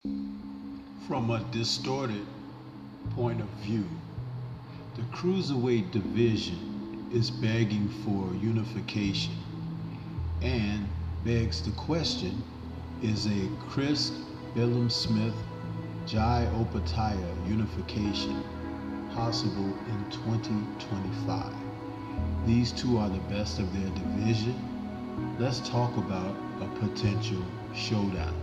From a distorted point of view, the cruiserweight division is begging for unification and begs the question, is a Chris Billam-Smith Opetaia Unification possible in 2025? These two are the best of their division. Let's talk about a potential showdown.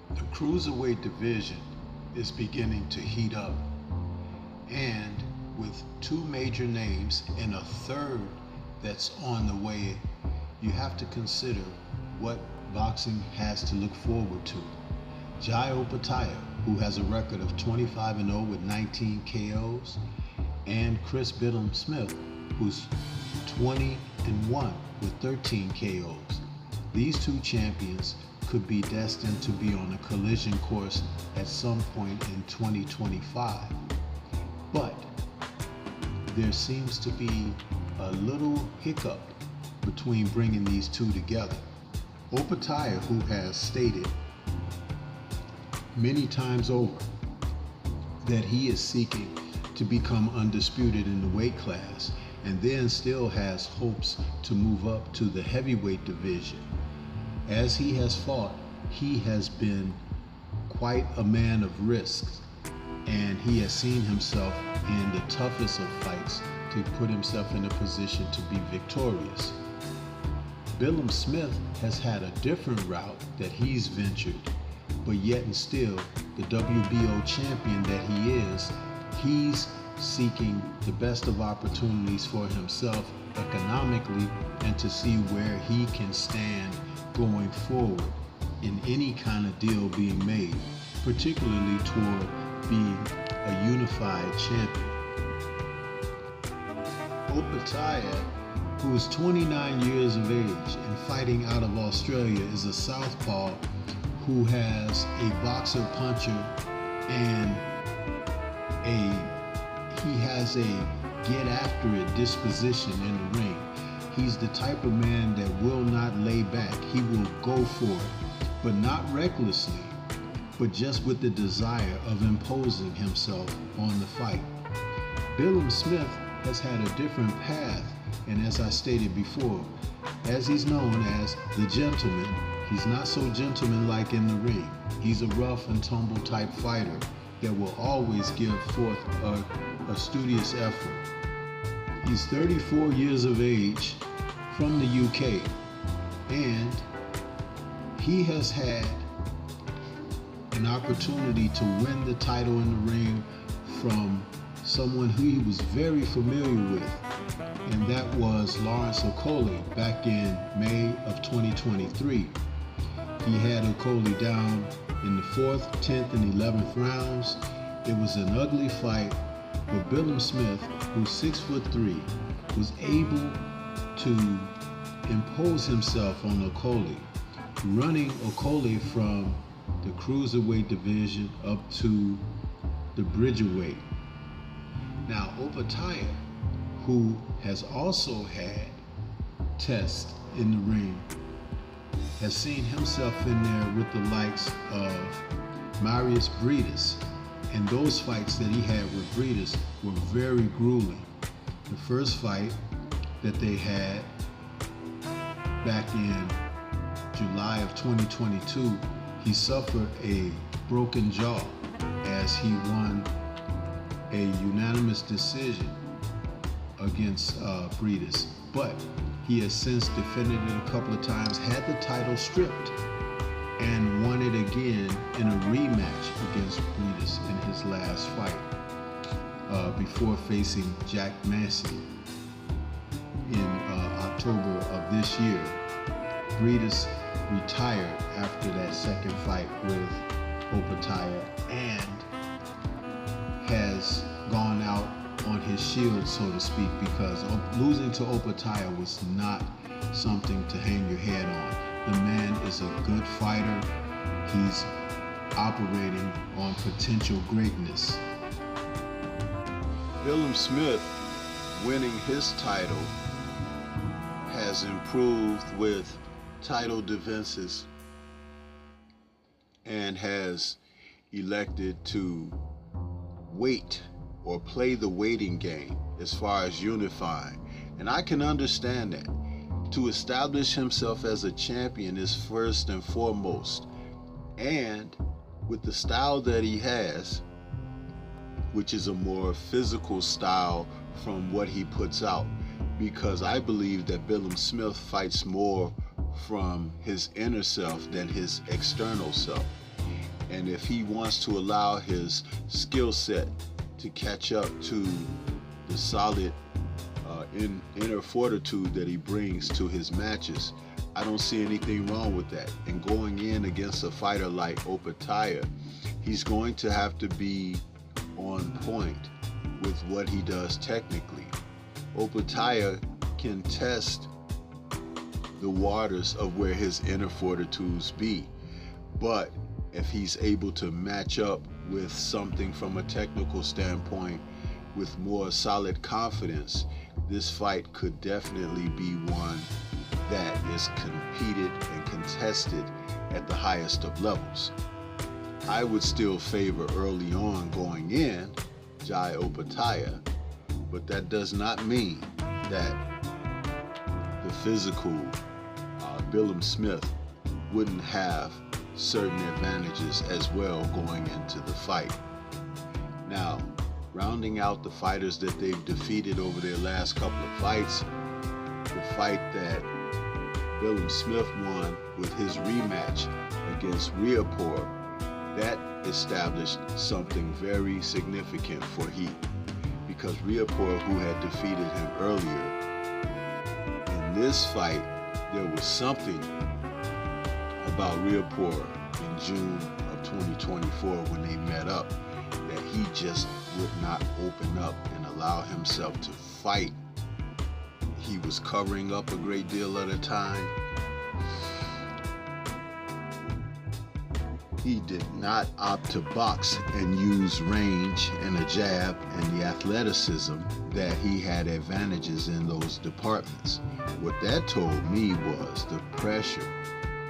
The cruiserweight division is beginning to heat up, and with two major names and a third that's on the way, you have to consider what boxing has to look forward to. Opetaia, who has a record of 25-0 with 19 KOs, and Chris Billam-Smith, who's 20-1 with 13 KOs. These two champions could be destined to be on a collision course at some point in 2025. But there seems to be a little hiccup between bringing these two together. Opetaia, who has stated many times over that he is seeking to become undisputed in the weight class, and then still has hopes to move up to the heavyweight division. As he has fought, he has been quite a man of risks, and he has seen himself in the toughest of fights to put himself in a position to be victorious. Billam-Smith has had a different route that he's ventured, but yet and still, the WBO champion that he is, he's seeking the best of opportunities for himself economically and to see where he can stand going forward in any kind of deal being made, particularly toward being a unified champion. Opetaia, who is 29 years of age and fighting out of Australia, is a southpaw who has a boxer puncher and he has a get after it disposition in the ring. He's the type of man that will not lay back. He will go for it, but not recklessly, but just with the desire of imposing himself on the fight. Billam-Smith has had a different path, and as I stated before, as he's known as the gentleman, he's not so gentleman-like in the ring. He's a rough and tumble type fighter that will always give forth a studious effort. He's 34 years of age, from the UK, and he has had an opportunity to win the title in the ring from someone who he was very familiar with, and that was Lawrence Okolie back in May of 2023. He had Okolie down in the 4th, 10th, and 11th rounds. It was an ugly fight, but Billam-Smith, who's 6'3", was able to impose himself on Okolie, running Okolie from the cruiserweight division up to the bridgerweight. Now, Opetaia, who has also had tests in the ring, has seen himself in there with the likes of Marius Briedis, and those fights that he had with Briedis were very grueling. The first fight that they had back in July of 2022, he suffered a broken jaw as he won a unanimous decision against Briedis, but he has since defended it a couple of times, had the title stripped, and won it again in a rematch against Briedis in his last fight before facing Jack Massey in October of this year. Briedis retired after that second fight with Opetaia and has gone out on his shield, so to speak, because losing to Opetaia was not something to hang your head on. The man is a good fighter. He's operating on potential greatness. Billam-Smith winning his title has improved with title defenses and has elected to wait or play the waiting game as far as unifying. And I can understand that. To establish himself as a champion is first and foremost. And with the style that he has, which is a more physical style from what he puts out, because I believe that Billam-Smith fights more from his inner self than his external self. And if he wants to allow his skill set to catch up to the solid inner fortitude that he brings to his matches, I don't see anything wrong with that. And going in against a fighter like Opetaia, he's going to have to be on point with what he does technically. Opetaia can test the waters of where his inner fortitudes be, but if he's able to match up with something from a technical standpoint with more solid confidence, this fight could definitely be one that is competed and contested at the highest of levels. I would still favor early on going in Jai Opetaia, but that does not mean that the physical Billam-Smith wouldn't have certain advantages as well going into the fight. Now, rounding out the fighters that they've defeated over their last couple of fights, the fight that Billam-Smith won with his rematch against Shareable, that established something very significant for Heat, because Shareable, who had defeated him earlier, in this fight, there was something about Shareable in June of 2024 when they met up that he just would not open up and allow himself to fight. He was covering up a great deal at a time. He did not opt to box and use range and a jab and the athleticism that he had advantages in those departments. What that told me was the pressure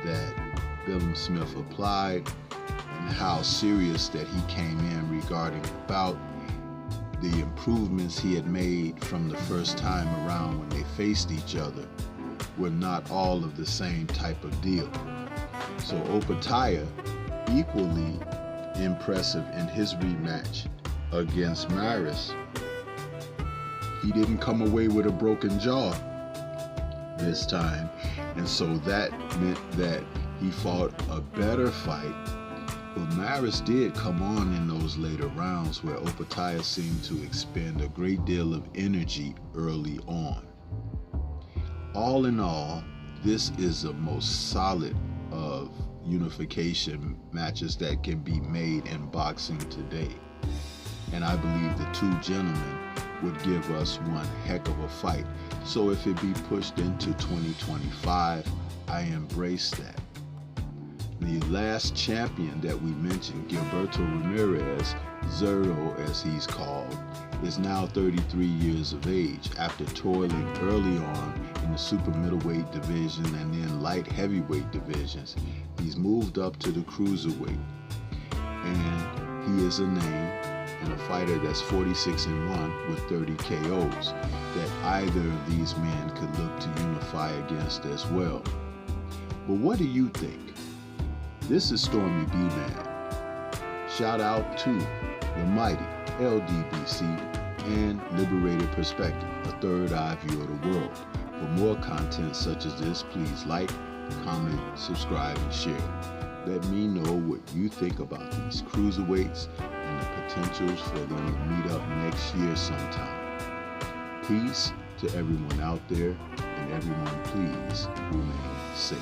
that Billam-Smith applied and how serious that he came in regarding about the improvements he had made from the first time around when they faced each other were not all of the same type of deal. So Opetaia, equally impressive in his rematch against Maris, he didn't come away with a broken jaw this time, and so that meant that he fought a better fight. But Maris did come on in those later rounds where Opetaia seemed to expend a great deal of energy early on. All in all, this is the most solid of unification matches that can be made in boxing today. And I believe the two gentlemen would give us one heck of a fight. So if it be pushed into 2025, I embrace that. The last champion that we mentioned, Gilberto Ramirez, Zerto as he's called, is now 33 years of age after toiling early on in the super middleweight division and then light heavyweight divisions. He's moved up to the cruiserweight, and he is a name and a fighter that's 46-1 with 30 KOs that either of these men could look to unify against as well. But what do you think? This is Stormy B-Man. Shout out to the mighty LDBC and Liberated Perspective, a third eye view of the world. For more content such as this, please like, comment, subscribe, and share. Let me know what you think about these cruiserweights and the potentials for them to meet up next year sometime. Peace to everyone out there, and everyone please remain safe.